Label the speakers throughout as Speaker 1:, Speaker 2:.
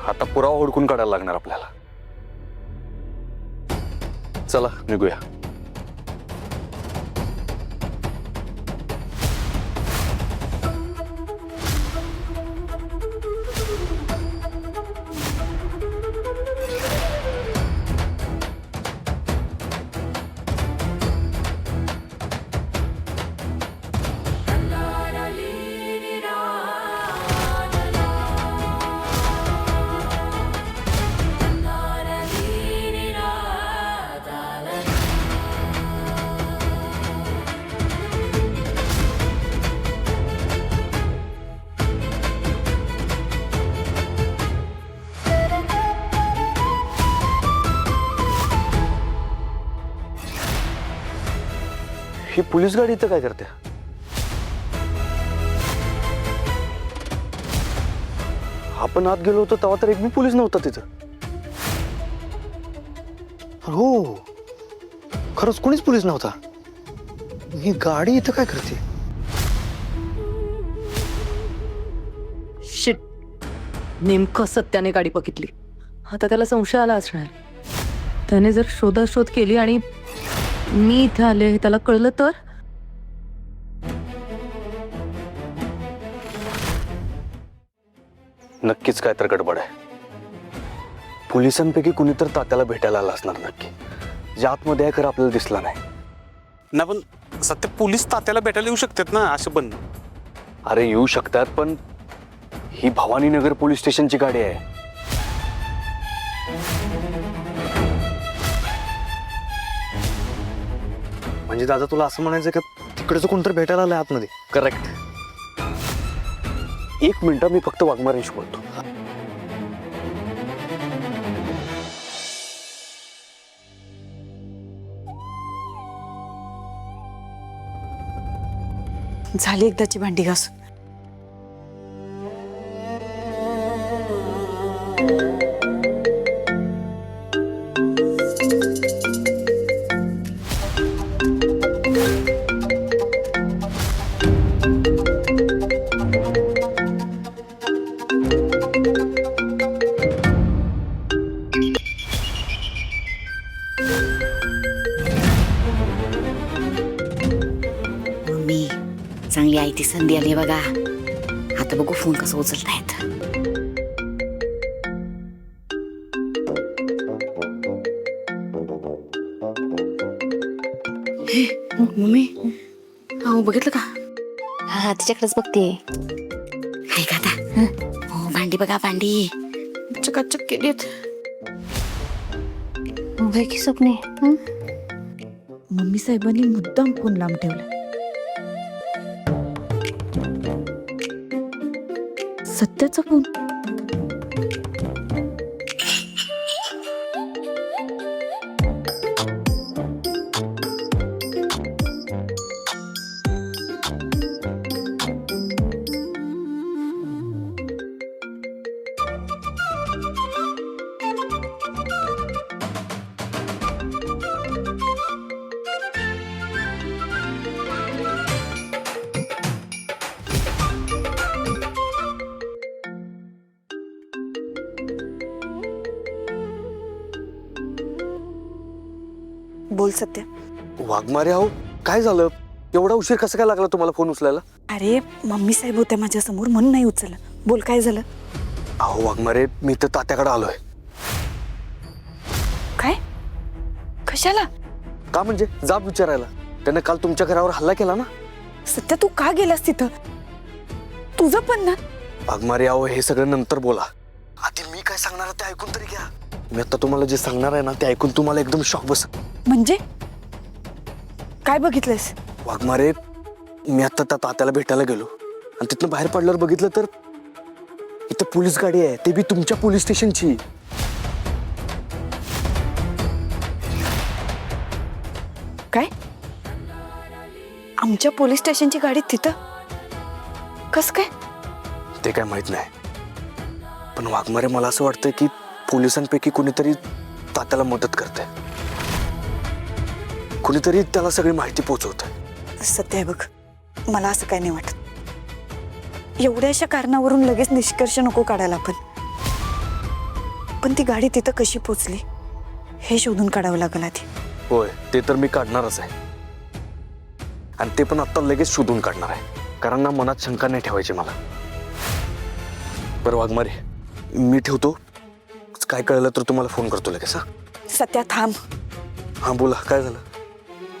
Speaker 1: आता पुरावा हुडकून काढायला लागणार आपल्याला. चला निघूया. ही पोलीस गाडी इथं काय करते? आपण आत गेलो होतो तेव्हा तर एक बी पोलीस नव्हता तिथं.
Speaker 2: हो, खरंच कोणीच पोलीस नव्हता. ही गाडी इथं काय करते?
Speaker 3: शिट, नेमकं सत्याने गाडी बघितली. आता त्याला संशय आला असणार. त्याने जर शोधाशोध केली आणि मी इथे आले हे त्याला कळलं तर?
Speaker 1: नक्कीच काय तर गडबड आहे. पोलिसांपैकी कुणी तर तात्याला भेटायला आला असणार नक्की. जे आतमध्ये आहे खरं आपल्याला दिसला नाही.
Speaker 4: ना पण सत्य पोलीस तात्याला भेटायला येऊ शकतात ना असं पण.
Speaker 1: अरे येऊ शकतात पण ही भवानीनगर पोलीस स्टेशनची गाडी आहे.
Speaker 2: म्हणजे दादा तुला असं म्हणायचं का तिकडचं कोणतरी भेटायला आलंय आतमध्ये?
Speaker 1: करेक्ट. एक मिनिट मी फक्त वाघमारेंशी बोलतो.
Speaker 5: झाली एकदाची भांडी घासून.
Speaker 6: मम्मी चांगली आई ती संधी आली बघा. आता बघू फोन कसं उचलतायत. मम्मी अहो बघितलं का?
Speaker 7: हा तिच्याकडेच बघते.
Speaker 6: काय का आता? हो भांडी बघा भांडी चकाचक केलीत.
Speaker 7: होय की स्वप्ने.
Speaker 5: मम्मी साहेबांनी मुद्दाम फोन लांब ठेवला. सत्याचा फोन. बोल सत्या.
Speaker 1: वाघमारे आहो, काय झालं? एवढा उशीर कसं काय लागला तुम्हाला फोन उचलायला?
Speaker 5: अरे मम्मी साहेब होत्या माझ्या समोर म्हणून नाही उचललं. बोल काय झालं?
Speaker 1: अहो वाघमारे, मी तर तात्याकडे आलोय.
Speaker 5: काय? कशाला?
Speaker 1: का म्हणजे जाब विचारायला. त्याने काल तुमच्या घरावर हल्ला केला ना.
Speaker 5: सत्या तू का गेलास तिथं? तुझं पण ना.
Speaker 1: वाघमारे आहो, हे सगळं नंतर बोला. आधी मी काय सांगणार ते ऐकून तरी घ्या. मी आता तुम्हाला जे सांगणार आहे ना ते ऐकून तुम्हाला एकदम शॉक बस.
Speaker 5: म्हणजे काय बघितलंस?
Speaker 1: वाघमारे, मी आता त्या तात्याला भेटायला गेलो आणि तिथनं बाहेर पडल्यावर बघितलं तर इथं पोलीस गाडी आहे, ते बी तुमच्या पोलीस स्टेशनची.
Speaker 5: काय? आमच्या पोलीस स्टेशनची गाडी तिथं? कस काय?
Speaker 1: ते काय माहित नाही, पण वाघमारे मला असं वाटतं की पोलिसांपैकी कुणीतरी तात्याला मदत करते. कुणीतरी त्याला सगळी माहिती पोहोचवत.
Speaker 5: सत्य आहे बघ, मला असं काही नाही वाटत. एवढ्याशा कारणावरून लगेच निष्कर्ष नको काढायला आपण. पण ती गाडी तिथं कशी पोचली हे शोधून काढावं लागेल आधी.
Speaker 1: होय ते तर मी काढणारच आहे, आणि ते पण आता लगेच शोधून काढणार आहे, कारण ना मनात शंका नाही ठेवायची मला. बरं वाघमारे, मी ठेवतो. काय कळलं तर तुम्हाला फोन करतो लगेच. हा
Speaker 5: सत्या थांब.
Speaker 1: हां बोला, काय झालं?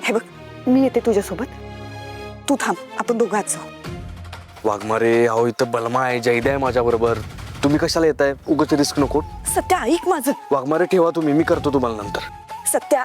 Speaker 5: हे बघ, मी येते तुझ्यासोबत, तू थांब, आपण दोघं आत जाऊ.
Speaker 1: वाघमारे, अहो इथं बलमा आहे, जैद्या आहे माझ्या बरोबर. तुम्ही कशाला येताय? उगाच रिस्क नको.
Speaker 5: सत्या ऐक माझं.
Speaker 1: वाघमारे ठेवा तुम्ही, मी करतो तुम्हाला नंतर.
Speaker 5: सत्या